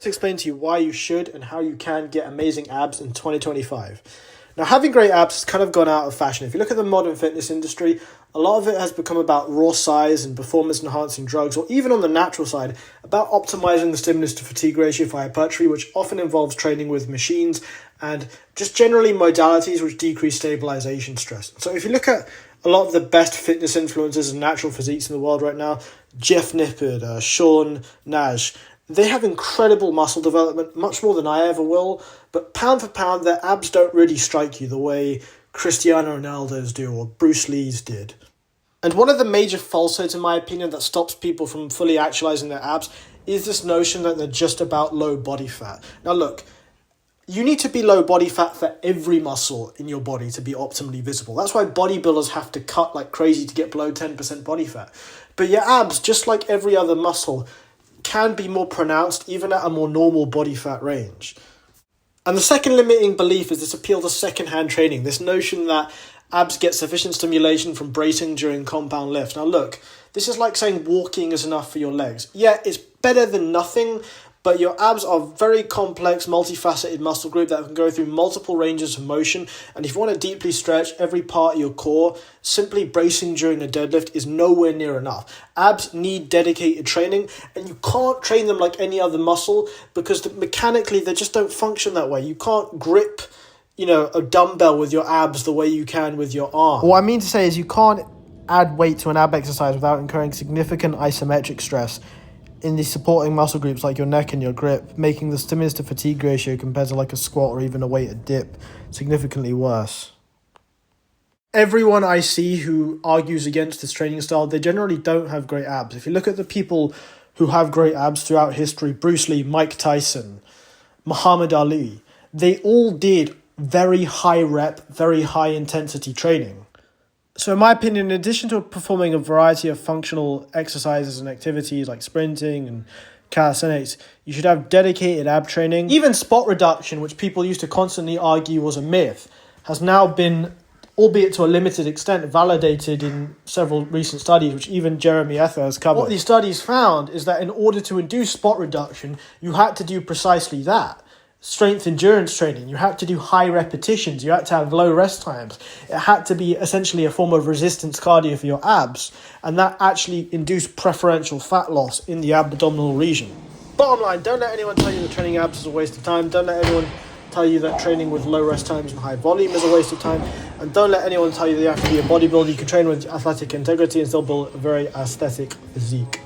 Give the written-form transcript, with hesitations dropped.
To explain to you why you should and how you can get amazing abs in 2025. Now, having great abs has kind of gone out of fashion. If you look at the modern fitness industry, a lot of it has become about raw size and performance-enhancing drugs, or even on the natural side, about optimizing the stimulus to fatigue ratio for hypertrophy, which often involves training with machines and just generally modalities which decrease stabilisation stress. So if you look at a lot of the best fitness influencers and natural physiques in the world right now, Jeff Nippard, Sean Nash, they have incredible muscle development, much more than I ever will, but pound for pound, their abs don't really strike you the way Cristiano Ronaldo's do or Bruce Lee's did. And one of the major falsehoods, in my opinion, that stops people from fully actualizing their abs is this notion that they're just about low body fat. Now look, you need to be low body fat for every muscle in your body to be optimally visible. That's why bodybuilders have to cut like crazy to get below 10% body fat. But your abs, just like every other muscle, can be more pronounced even at a more normal body fat range. And the second limiting belief is this appeal to second-hand training, this notion that abs get sufficient stimulation from bracing during compound lifts. Now look, this is like saying walking is enough for your legs. Yeah, it's better than nothing, but your abs are a very complex, multifaceted muscle group that can go through multiple ranges of motion. And if you want to deeply stretch every part of your core, simply bracing during a deadlift is nowhere near enough. Abs need dedicated training, and you can't train them like any other muscle because mechanically they just don't function that way. You can't grip, a dumbbell with your abs the way you can with your arm. What I mean to say is you can't add weight to an ab exercise without incurring significant isometric stress in the supporting muscle groups like your neck and your grip, making the stimulus to fatigue ratio compared to like a squat or even a weighted dip significantly worse. Everyone I see who argues against this training style, they generally don't have great abs. If you look at the people who have great abs throughout history, Bruce Lee, Mike Tyson, Muhammad Ali, they all did very high rep, very high intensity training. So in my opinion, in addition to performing a variety of functional exercises and activities like sprinting and calisthenics, you should have dedicated ab training. Even spot reduction, which people used to constantly argue was a myth, has now been, albeit to a limited extent, validated in several recent studies, which even Jeremy Ether has covered. What these studies found is that in order to induce spot reduction, you had to do precisely that. Strength endurance training, you had to do high repetitions, you had to have low rest times. It had to be essentially a form of resistance cardio for your abs, and that actually induced preferential fat loss in the abdominal region. Bottom line, don't let anyone tell you that training abs is a waste of time. Don't let anyone tell you that training with low rest times and high volume is a waste of time. And don't let anyone tell you that you have to be a bodybuilder. You can train with athletic integrity and still build a very aesthetic physique.